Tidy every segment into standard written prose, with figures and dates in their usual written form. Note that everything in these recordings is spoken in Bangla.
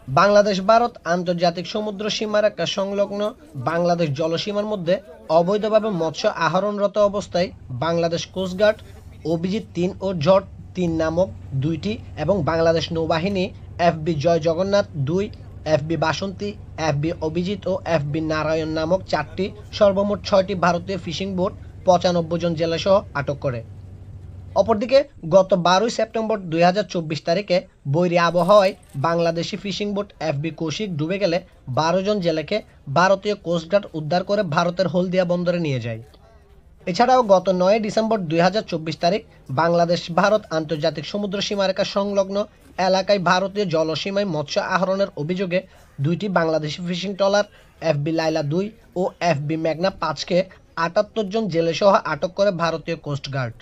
বাংলাদেশ ভারত আন্তর্জাতিক সমুদ্র সীমারেখা সংলগ্ন বাংলাদেশ জলসীমার মধ্যে অবৈধভাবে মৎস্য আহরণরত অবস্থায় বাংলাদেশ কোস্টগার্ড অভিজিৎ-৩ ও ঝড়-৩ নামক দুইটি এবং বাংলাদেশ নৌবাহিনী এফবি জয় জগন্নাথ-২, এফবি বাসন্তী, এফবি অভিজিৎ ও এফবি নারায়ণ নামক ৪টি সর্বমোট ৬টি ভারতীয় ফিশিং বোট ৯৫ জন জেলেসহ আটক করে। অপরদিকে গত ১২ সেপ্টেম্বর ২০২৪ তারিখে বৈরী আবহাওয়ায় Bangladeshi fishing boat FB Kaushik ডুবে গেলে ১২ জন জেলেকে ভারতীয় কোস্টগার্ড উদ্ধার করে ভারতের হলদিয়া বন্দরে নিয়ে যায়। এছাড়াও গত ৯ ডিসেম্বর ২০২৪ তারিখ বাংলাদেশ ভারত আন্তর্জাতিক সমুদ্র সীমারেখা সংলগ্ন এলাকায় ভারতীয় জলসীমায় মৎস্য আহরণের অভিযোগে দুইটি বাংলাদেশি ফিশিং ট্রলার এফবি লায়লা-২ ও এফবি মেঘনা-৫কে ৭৮ জন জেলেসহ আটক করে ভারতীয় কোস্টগার্ড।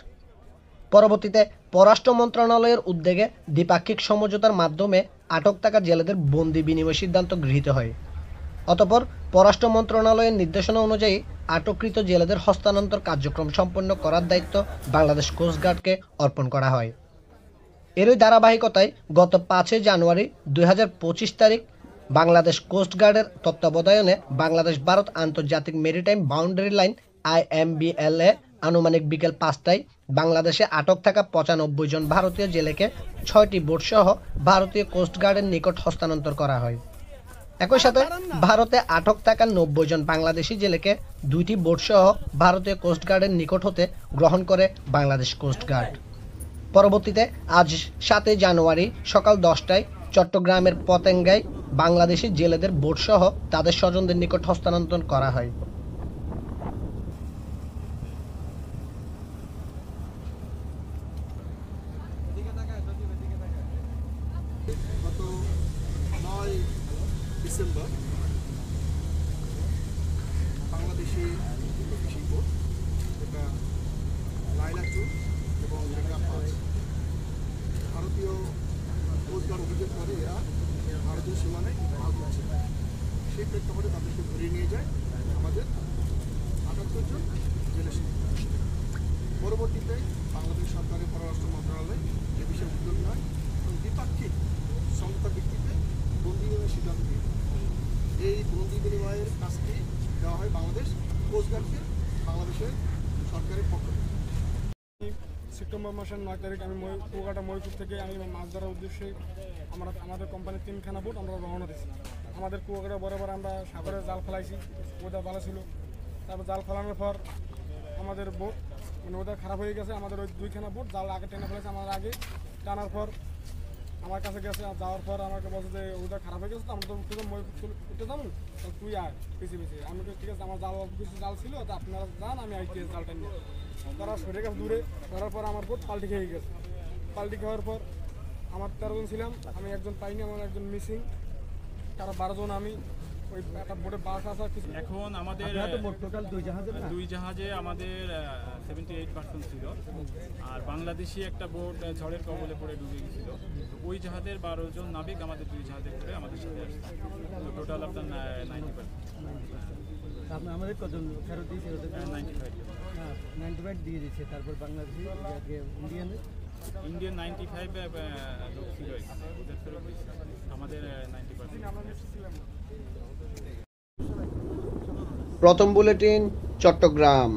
পরবর্তীতে পররাষ্ট্র মন্ত্রণালয়ের উদ্যোগে দ্বিপাক্ষিক সমঝোতার মাধ্যমে আটক থাকা জেলেদের বন্দি বিনিময় সিদ্ধান্ত গৃহীত হয়। অতঃপর পররাষ্ট্র মন্ত্রণালয়ের নির্দেশনা অনুযায়ী আটককৃত জেলেদের হস্তান্তর কার্যক্রম সম্পন্ন করার দায়িত্ব বাংলাদেশ কোস্টগার্ডকে অর্পণ করা হয়। এরই ধারাবাহিকতায় গত ৫ জানুয়ারি ২০২৫ তারিখ বাংলাদেশ কোস্টগার্ডের তত্ত্বাবধানে বাংলাদেশ ভারত আন্তর্জাতিক মেরিটাইম বাউন্ডারি লাইন IMBL-এ আনুমানিক বিকেল ৫টায় বাংলাদেশে আটক থাকা ৯৫ জন ভারতীয় জেলেকে ৬টি বোটসহ ভারতীয় কোস্টগার্ডের নিকট হস্তান্তর করা হয়। একই সাথে ভারতে আটক থাকা ৯০ জন বাংলাদেশি জেলেকে ২টি বোটসহ ভারতীয় কোস্টগার্ডের নিকট হতে গ্রহণ করে বাংলাদেশ কোস্টগার্ড। পরবর্তীতে আজ ৭ জানুয়ারি সকাল ১০টায় চট্টগ্রামের পতেঙ্গায় বাংলাদেশি জেলেদের বোটসহ তাদের স্বজনদের নিকট হস্তান্তর করা হয়। গত ৯ ডিসেম্বর বাংলাদেশি ফিশিং বোট যেটা লায়লা-২ এবং মেঘনা-৫ ভারতীয় কোস্টগার্ড অভিযোগ করে এরা ভারতীয় সীমানায় মাছ ধরছে, সেই প্রেক্ষাপটে তাদেরকে ধরে নিয়ে যায় আমাদের ৭৮ জন জেলে। পরবর্তীতে বাংলাদেশ সরকারের পররাষ্ট্র মন্ত্রণালয় এ বিষয়ে উদ্যোগ নেয় এবং দ্বিপাক্ষিক সমঝোতা ভিত্তিতে বন্দি বিনিময়ের সিদ্ধান্ত দিয়ে এই বন্দি বিনিময়ের কাজটি দেওয়া হয় বাংলাদেশ কোস্টগার্ডকে বাংলাদেশের সরকারের পক্ষ থেকে। সেপ্টেম্বর মাসের ৯ তারিখ আমি কুয়াকাটা মহিপুর থেকে আমি মাছ ধরার উদ্দেশ্যে আমাদের কোম্পানির ৩খানা বোট আমরা রওনা দিয়েছি। আমাদের কুয়াকাটা বরাবর আমরা সাগরে জাল ফেলাইছি, ওয়েদার ভালো ছিল। তারপর জাল ফেলানোর পর আমাদের বোট ওয়েদার খারাপ হয়ে গেছে, আমাদের ওই 2খানা বোট জাল আগে টেনে ফেলেছে। আমার আগে টানার পর আমার কাছে গেছে, যাওয়ার পর আমাকে বলছে যে ওয়েদার খারাপ হয়ে গেছে, তো আমরা তো মহিপুর উঠে যাবো, তুই আয় পিছিয়ে পিছিয়ে। আমি ঠিক আছে, আমার জাল অল্প কিছু জাল ছিল, তো আপনারা যান, আমি আইতে জালটা নিয়ে। তারা সরে গেছে দূরে, সরার পর আমার বোট পাল্টি খেয়ে গেছে। পাল্টি খাওয়ার পর আমার 13 জন ছিলাম, আমি একজন পাইনি, আমার একজন মিসিং, তারা 12 জন। আমি ওই একটা বোটে বাস আসা কিছু। এখন আমাদের টোটাল 2 জাহাজে আমাদের 78% ছিল, আর বাংলাদেশি একটা বোট ঝড়ের কবলে পড়ে ডুবে গেছিল। তো ওই জাহাজের 12 জন নাবিক আমাদের 2 জাহাজে করে আমাদের সাথে আসছে। তো টোটাল আপনার 90%। আমাদের কজন ফেরত দিয়েছে? 95 95 দিয়ে দিচ্ছে। তারপর বাংলাদেশি ইন্ডিয়ান 95 লোক ছিল, ওদের ফেরত দিয়েছে। আমাদের 90%। প্রথম বুলেটিন, চট্টগ্রাম।